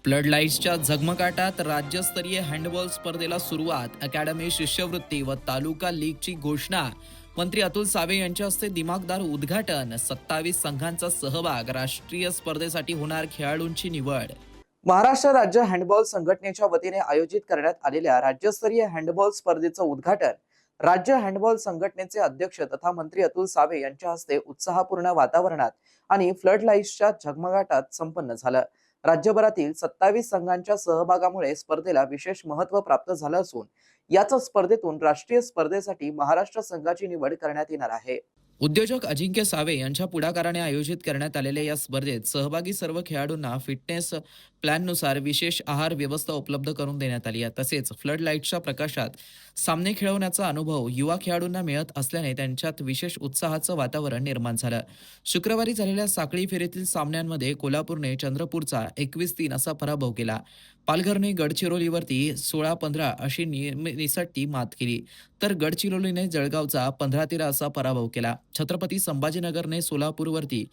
Flood लाईट्सच्या झगमगाटात राज्यस्तरीय handball स्पर्धेला सुरुवात. अकॅडमी शिष्यवृत्ती व तालुका लीगची घोषणा. मंत्री अतुल सावे यांच्या हस्ते दिमागदार उद्घाटन. 27 संघांचा सहभाग. राष्ट्रीय स्पर्धेसाठी होणार खेळाडूंची निवड. महाराष्ट्र राज्य हँडबॉल संघटनेच्या वतीने आयोजित करण्यात आलेल्या राज्यस्तरीय हँडबॉल स्पर्धेचं उद्घाटन राज्य हँडबॉल संघटनेचे अध्यक्ष तथा मंत्री अतुल सावे यांच्या हस्ते उत्साहपूर्ण वातावरणात आणि फ्लड लाईट्सच्या झगमगाटात संपन्न झालं. राज्यभरातील 27 संघांच्या सहभागामुळे स्पर्धेला विशेष महत्त्व प्राप्त झालं असून याच स्पर्धेतून राष्ट्रीय स्पर्धेसाठी महाराष्ट्र संघाची निवड करण्यात येणार आहे. उद्योजक अजिंक्य सावे यांच्या पुढाकाराने आयोजित करण्यात आलेल्या या स्पर्धेत सहभागी सर्व खेळाडूंना फिटनेस प्लॅननुसार विशेष आहार व्यवस्था उपलब्ध करून देण्यात आली आहे. तसेच फ्लड लाईटच्या प्रकाशात सामने खेळवण्याचा अनुभव युवा खेळाडूंना मिळत असल्याने त्यांच्यात विशेष उत्साहाचं वातावरण निर्माण झालं. शुक्रवारी झालेल्या साखळी फेरीतील सामन्यांमध्ये कोल्हापूरने चंद्रपूरचा 21-3 असा पराभव केला. पालघरने गडचिरोलीवरती 16-15 अशी निसटती मात केली, तर गडचिरोलीने जळगावचा 15-13 असा पराभव केला. छत्रपती संभाजीनगरने सोलापूरवरती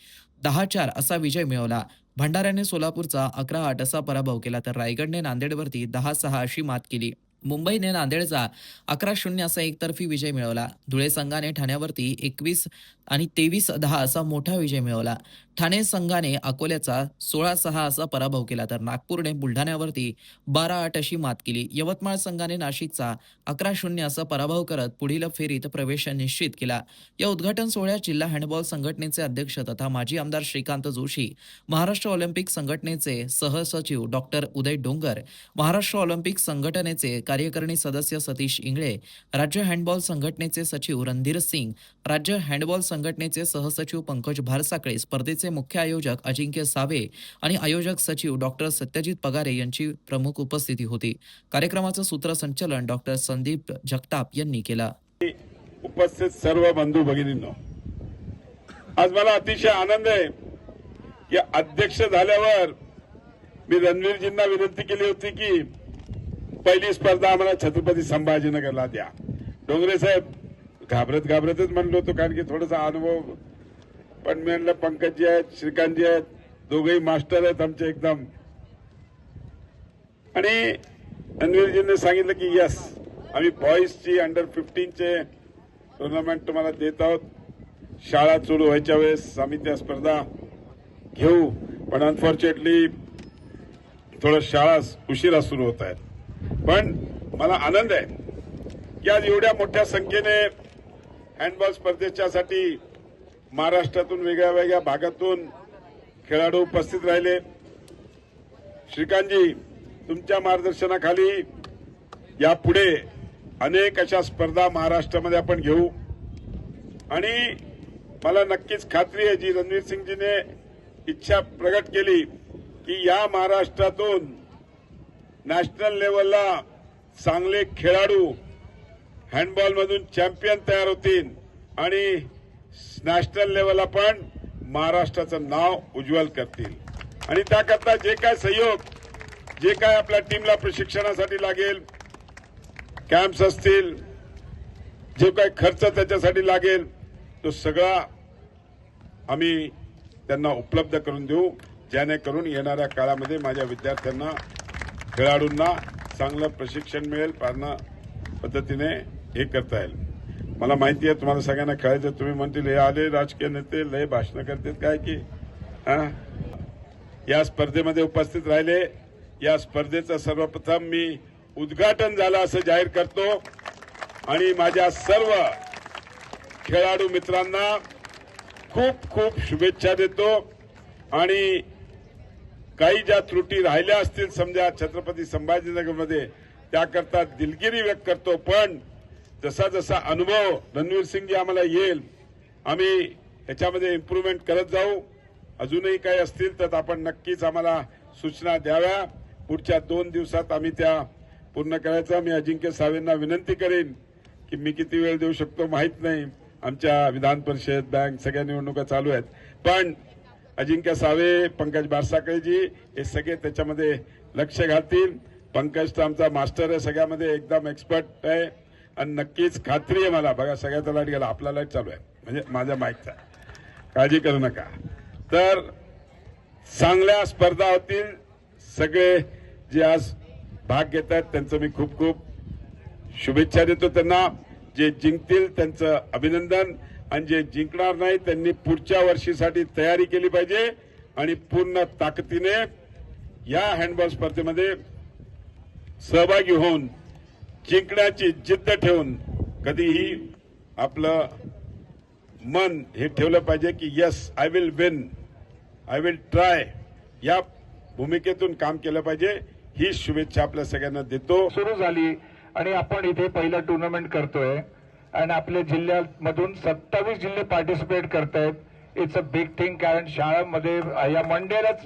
10-4 असा विजय मिळवला. भंडाऱ्याने सोलापूरचा 11-8 असा पराभव केला, तर रायगडने नांदेडवरती 10-6 अशी मात केली. मुंबईने नांदेडचा 11-0 असा एकतर्फी विजय मिळवला. धुळे संघाने ठाण्यावरती 21 आणि 23-10 असा मोठा विजय मिळवला. ठाणे संघाने अकोल्याचा 16-6 असा पराभव केला, तर नागपूरने बुलढाण्यावरती 12-8 अशी मात केली. यवतमाळ संघाने नाशिकचा 11-0 असा पराभव करत पुढील फेरीत प्रवेश निश्चित केला. या उद्घाटन सोहळ्यात जिल्हा हँडबॉल संघटनेचे अध्यक्ष तथा माजी आमदार श्रीकांत जोशी, महाराष्ट्र ऑलिम्पिक संघटनेचे सहसचिव डॉक्टर उदय डोंगर, महाराष्ट्र ऑलिम्पिक संघटनेचे कार्यकारिणी सदस्य सतीश इंगळे, राज्य हँडबॉल संघटनेचे सचिव रणधीर सिंग, राज्य हँडबॉल संघटनेचे सहसचिव पंकज भारसाकळे, स्पर्धेचे मुख्य आयोजक अजिंक्य सावे आणि आयोजक सचिव डॉक्टर सत्यजित पगारे यांची प्रमुख उपस्थिती होती. कार्यक्रमाचं सूत्रसंचालन डॉक्टर संदीप जगताप यांनी केलं. उपस्थित सर्व बंधू भगिनींनो, आज मला अतिशय आनंद आहे की अध्यक्ष झाल्यावर मी रणवीरजींना विनंती केली होती की पहिली स्पर्धा आम्हाला छत्रपती संभाजीनगरला द्या. डोंगरे साहेब घाबरतच म्हणलो होतो, कारण की थोडासा अनुभव, पण मी म्हणलं पंकजजी आहेत, श्रीकांतजी आहेत, दोघेही मास्टर आहेत आमचे एकदम. आणि रणवीरजींनी सांगितलं की यस, आम्ही बॉईजची अंडर-15चे टुर्नामेंट तुम्हाला देत आहोत. शाळा सुरू व्हायच्या वेळेस आम्ही त्या स्पर्धा घेऊ, पण अनफॉर्च्युनेटली थोडं शाळा उशिरा सुरू होत आहेत. पण मला आनंद आहे की आज एवढ्या मोठ्या संख्येने हँडबॉल स्पर्धेच्यासाठी महाराष्ट्रातून वेगळ्या भागातून खेळाडू उपस्थित राहिले. श्रीकांतजी, तुमच्या मार्गदर्शनाखाली यापुढे अनेक अशा स्पर्धा महाराष्ट्रामध्ये आपण घेऊ आणि मला नक्कीच खात्री आहे जी रणवीर सिंगजीने इच्छा प्रगट केली की या महाराष्ट्रातून नॅशनल लेवलला चांगले खेळाडू हँडबॉलमधून चॅम्पियन तयार होतील आणि नॅशनल लेवलला पण महाराष्ट्राचं नाव उज्ज्वल करतील. आणि त्याकरता जे काय सहयोग, जे काय आपल्या टीमला प्रशिक्षणासाठी लागेल, कॅम्प्स असतील, जे काय खर्च त्याच्यासाठी लागेल, तो सगळा आम्ही त्यांना उपलब्ध करून देऊ, जेणेकरून येणाऱ्या काळामध्ये माझ्या विद्यार्थ्यांना, खेळाडूंना चांगलं प्रशिक्षण मिळेल, पारणा पद्धतीने हे करता येईल. मला माहिती आहे तुम्हाला सगळ्यांना खेळायचं. तुम्ही म्हणतील हे आले राजकीय नेते लय भाषणं करतात काय की, या स्पर्धेमध्ये उपस्थित राहिले. या स्पर्धेचं सर्वप्रथम मी उद्घाटन झालं असं जाहीर करतो आणि माझ्या सर्व खेळाडू मित्रांना खूप खूप शुभेच्छा देतो. आणि काही ज्या त्रुटी राहिल्या असतील समजा छत्रपती संभाजीनगरमध्ये, त्याकरता दिलगिरी व्यक्त करतो. पण जसा जसा अनुभव रणवीर सिंगजी आम्हाला येईल, आम्ही याच्यामध्ये इम्प्रूव्हमेंट करत जाऊ. अजूनही काही असतील तर आपण नक्कीच आम्हाला सूचना द्याव्या. पुढच्या 2 दिवसात आम्ही त्या पूर्ण करायचं. मी अजिंक्य सावेंना विनंती करेन की मी किती वेळ देऊ शकतो माहीत नाही, आमच्या विधान परिषद, बँक सगळ्या निवडणुका चालू आहेत, पण अजिंक्य सावे, पंकज बारसाकळेजी हे सगळे त्याच्यामध्ये लक्ष घालतील. पंकज तर आमचा मास्टर आहे, सगळ्यामध्ये एकदम एक्सपर्ट आहे आणि नक्कीच खात्री आहे मला. बघा सगळ्याचा लाईट गेला, आपला लाईट चालू आहे, म्हणजे माझ्या माईकचा, काळजी करू नका. तर चांगल्या स्पर्धा होतील, सगळे जे आज भाग घेत आहेत त्यांचं मी खूप खूप शुभेच्छा देतो त्यांना. जे जिंकतील त्यांचं अभिनंदन आणि जे जिंकणार नाही त्यांनी पुढच्या वर्षीसाठी तयारी केली पाहिजे आणि पूर्ण ताकदीने या हँडबॉल स्पर्धेमध्ये सहभागी होऊन जिंकण्याची जिद्द ठेवून कधीही आपलं मन हे ठेवलं पाहिजे की yes I will win, I will try, या भूमिकेतून काम केलं पाहिजे. ही शुभेच्छा आपल्या सगळ्यांना देतो. सुरू झाली आणि आपण इथे पहिलं टुर्नामेंट करतोय आणि आपल्या जिल्ह्यामधून 27 जिल्हे पार्टिसिपेट करतायत. It's a big thing. कारण शाळांमध्ये या मंडेलाच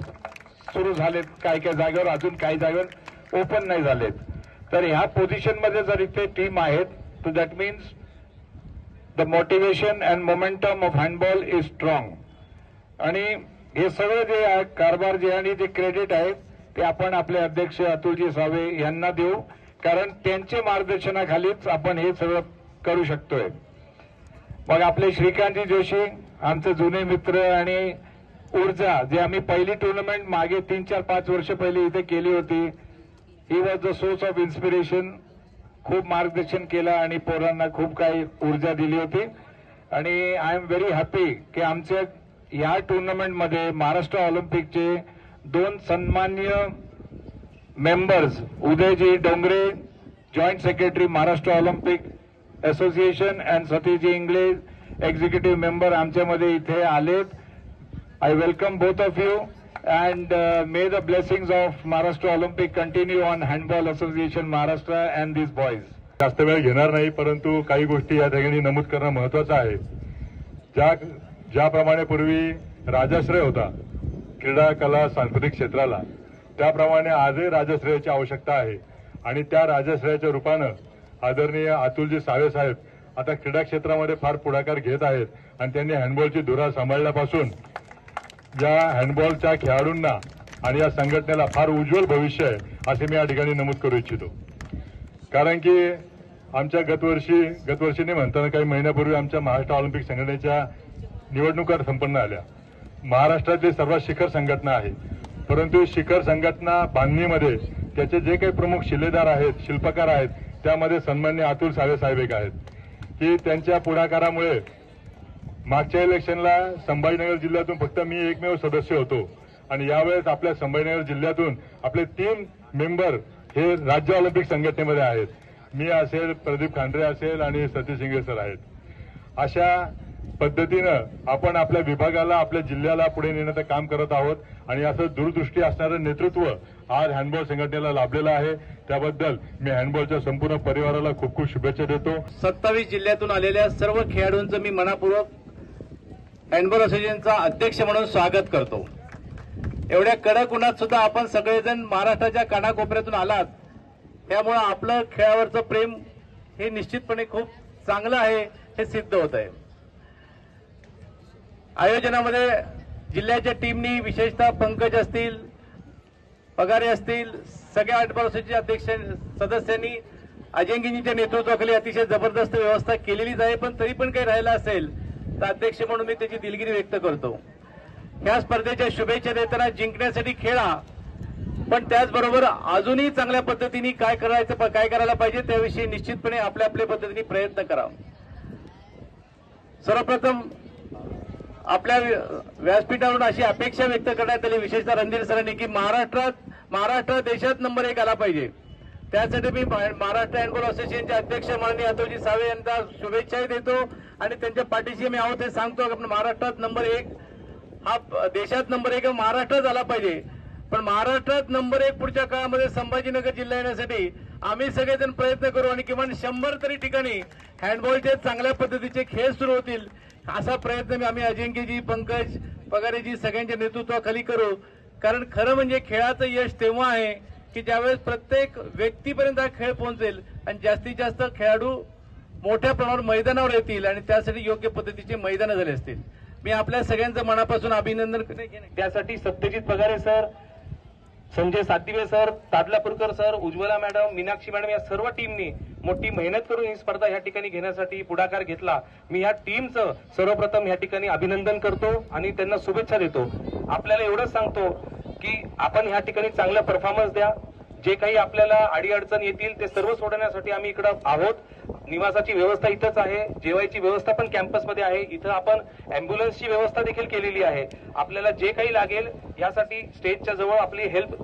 सुरू झालेत, काही काही जागेवर, अजून काही जागेवर ओपन नाही झालेत. तर ह्या पोझिशनमध्ये जर इथे टीम आहेत तर that means the motivation and momentum of handball is strong. आणि हे सगळं जे आहे कारभार जे आणि जे क्रेडिट आहे ते आपण आपले अध्यक्ष अतुलजी सावे यांना देऊ, कारण त्यांच्या मार्गदर्शनाखालीच आपण हे सगळं करू शकतोय. मग आपले श्रीकांतजी जोशी, आमचे जुने मित्र, आणि ऊर्जा, जे आम्ही पहिली टुर्नामेंट मागे 3-4-5 वर्ष पहिले इथे केली होती, he was the source of inspiration. खूप मार्गदर्शन केलं आणि पोरांना खूप काही ऊर्जा दिली होती. आणि आय एम व्हेरी हॅपी की आमच्या या टुर्नामेंटमध्ये महाराष्ट्र ऑलिम्पिकचे 2 सन्माननीय members, Udayji Dongre, joint secretary Maharashtra olympic association, and Satishji Ingale, executive member, आमच्यामध्ये इथे आलेत. I welcome both of you and may the blessings of Maharashtra Olympic continue on Handball Association Maharashtra and these boys. जास्त वेळ घेणार नाही, परंतु काही गोष्टी या ठिकाणी नमूद करणं महत्वाचं आहे. ज्याप्रमाणे पूर्वी राजाश्रय होता क्रीडा कला सांस्कृतिक क्षेत्राला, त्याप्रमाणे आजही राजाश्रयाची आवश्यकता आहे. आणि त्या राजाश्रयाच्या रूपानं आदरणीय अतुलजी सावे साहेब आता क्रीडा क्षेत्रामध्ये फार पुढाकार घेत आहेत आणि त्यांनी हँडबॉलची धुरा सांभाळल्यापासून या हँडबॉलच्या खेळाडूंना आणि या संघटनेला फार उज्ज्वल भविष्य आहे असे मी या ठिकाणी नमूद करू इच्छितो. कारण की आमच्या गतवर्षीने म्हणताना काही महिन्यापूर्वी आमच्या महाराष्ट्र ऑलिम्पिक संघटनेच्या निवडणुका संपन्न आल्या. महाराष्ट्रातली सर्वात शिखर संघटना आहे, परंतु शिखर संघटना बांधणीमध्ये त्याचे जे काही प्रमुख शिलेदार आहेत, शिल्पकार आहेत, त्यामध्ये सन्माननीय अतुल सावे साहेब एक आहेत की त्यांच्या पुढाकारामुळे मागच्या इलेक्शनला संभाजीनगर जिल्ह्यातून फक्त मी एकमेव सदस्य होतो आणि यावेळेस आपल्या संभाजीनगर जिल्ह्यातून आपले 3 मेंबर हे राज्य ऑलिम्पिक संघटनेमध्ये आहेत. मी असेल, प्रदीप खांडरे असेल आणि सतीश इंगळे सर आहेत. अशा पद्धतीनं आपण आपल्या विभागाला, आपल्या जिल्ह्याला पुढे नेण्याचं काम करत आहोत आणि असं दूरदृष्टी असणारं नेतृत्व आज हँडबॉल संघटनेला लाभलेलं आहे. त्याबद्दल मी हँडबॉलच्या संपूर्ण परिवाराला खूप खूप शुभेच्छा देतो. 27 जिल्ह्यातून आलेल्या सर्व खेळाडूंचं मी मनापूर्वक हँडबॉल असोसिएशनचा अध्यक्ष म्हणून स्वागत करतो. एवढ्या कडक उन्हात सुद्धा आपण सगळेजण महाराष्ट्राच्या कानाकोपऱ्यातून आलात, त्यामुळे आपलं खेळावरचं प्रेम हे निश्चितपणे खूप चांगलं आहे हे सिद्ध होत आहे. आयोजनामध्ये जिल्ह्याच्या टीमनी, विशेषतः पंकज असतील, पगारे असतील, सगळ्या हँडबॉल असोसिएशनच्या अध्यक्ष सदस्यांनी अजिंक्यजींच्या नेतृत्वाखाली अतिशय जबरदस्त व्यवस्था केलेलीच आहे. पण तरी पण काही राहिलं असेल तर अध्यक्ष म्हणून मी त्याची दिलगिरी व्यक्त करतो. ह्या स्पर्धेच्या शुभेच्छा देताना जिंकण्यासाठी खेळा, पण त्याचबरोबर अजूनही चांगल्या पद्धतीने काय करायला पाहिजे त्याविषयी निश्चितपणे आपल्या आपल्या पद्धतीने प्रयत्न करा. सर्वप्रथम आपल्या व्यासपीठावरून अशी अपेक्षा व्यक्त करण्यात आली, विशेषतः रणधीर सरांनी, की महाराष्ट्र देशात नंबर 1 आला पाहिजे. त्यासाठी मी महाराष्ट्र हँडबॉल असोसिएशनचे अध्यक्ष माननीय अतुलजी सावे यांना शुभेच्छाही देतो आणि त्यांच्या पाठीशी मी आहोत हे सांगतो. आपण महाराष्ट्रात नंबर 1 हा देशात नंबर 1 महाराष्ट्रात आला पाहिजे. पण महाराष्ट्रात नंबर 1 पुढच्या काळामध्ये संभाजीनगर जिल्हा येण्यासाठी आम्ही सगळेजण प्रयत्न करू आणि किमान 100 तरी ठिकाणी हँडबॉलचे चांगल्या पद्धतीचे खेळ सुरू होतील असा प्रयत्न आम्ही अजिंक्यजी, पंकज, पगारेजी सगळ्यांच्या नेतृत्वाखाली करू. कारण खरं म्हणजे खेळाचं यश तेव्हा आहे की ज्यावेळेस प्रत्येक व्यक्तीपर्यंत हा खेळ पोहोचेल आणि जास्तीत जास्त खेळाडू मोठ्या प्रमाणावर मैदानावर येतील आणि त्यासाठी योग्य पद्धतीचे मैदान झाले असतील. मी आपल्या सगळ्यांचं मनापासून अभिनंदन करते. त्यासाठी Satyajit Pagare sir, Sanjay Satdive sir, Tadlapurkar sir, Ujjwala madam, Meenakshi madam या सर्व टीमनी मोठी मेहनत करून ही स्पर्धा या ठिकाणी घेण्यासाठी पुढाकार घेतला. मी या टीमचं सर्वप्रथम या ठिकाणी अभिनंदन करतो आणि त्यांना शुभेच्छा देतो. आपल्याला एवढंच सांगतो की आपण ह्या ठिकाणी चांगला परफॉर्मन्स द्या. जे काही आपल्याला अडीअडचण येतील ते सर्व सोडवण्यासाठी आम्ही इकडे आहोत. निवासाची व्यवस्था इथंच आहे, जेवायची व्यवस्था पण कॅम्पसमध्ये आहे. इथं आपण अँब्युलन्सची व्यवस्था देखील केलेली आहे. आपल्याला जे काही लागेल यासाठी स्टेजच्या जवळ आपली हेल्प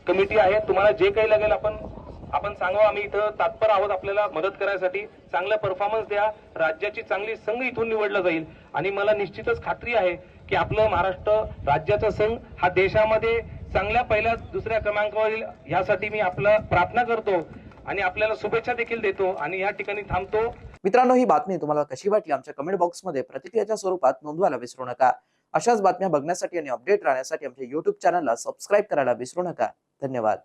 कमिटी आहे. तुम्हाला जे काही लागेल आपण सांगा, आम्ही इथं तत्पर आहोत आपल्याला मदत करायसाठी. चांगला परफॉर्मन्स द्या, राज्याची चांगली संघ इथून निवडला जाईल आणि मला निश्चितच खात्री आहे की आपलं महाराष्ट्र राज्याचा संघ हा देशामध्ये चांगल्या पहिल्या दुसऱ्या क्रमांकावर येईल. यासाठी मी आपलं प्रार्थना करतो आणि आपल्याला शुभेच्छा देखील देतो आणि या ठिकाणी थांबतो. मित्रांनो, ही बातमी तुम्हाला कशी वाटली आमच्या कमेंट बॉक्समध्ये प्रतिक्रियाच्या स्वरूपात नोंदवायला विसरू नका. अशाच बातम्या बघण्यासाठी आणि अपडेट राहण्यासाठी आमच्या YouTube चॅनलला सबस्क्राईब करायला विसरू नका. धन्यवाद.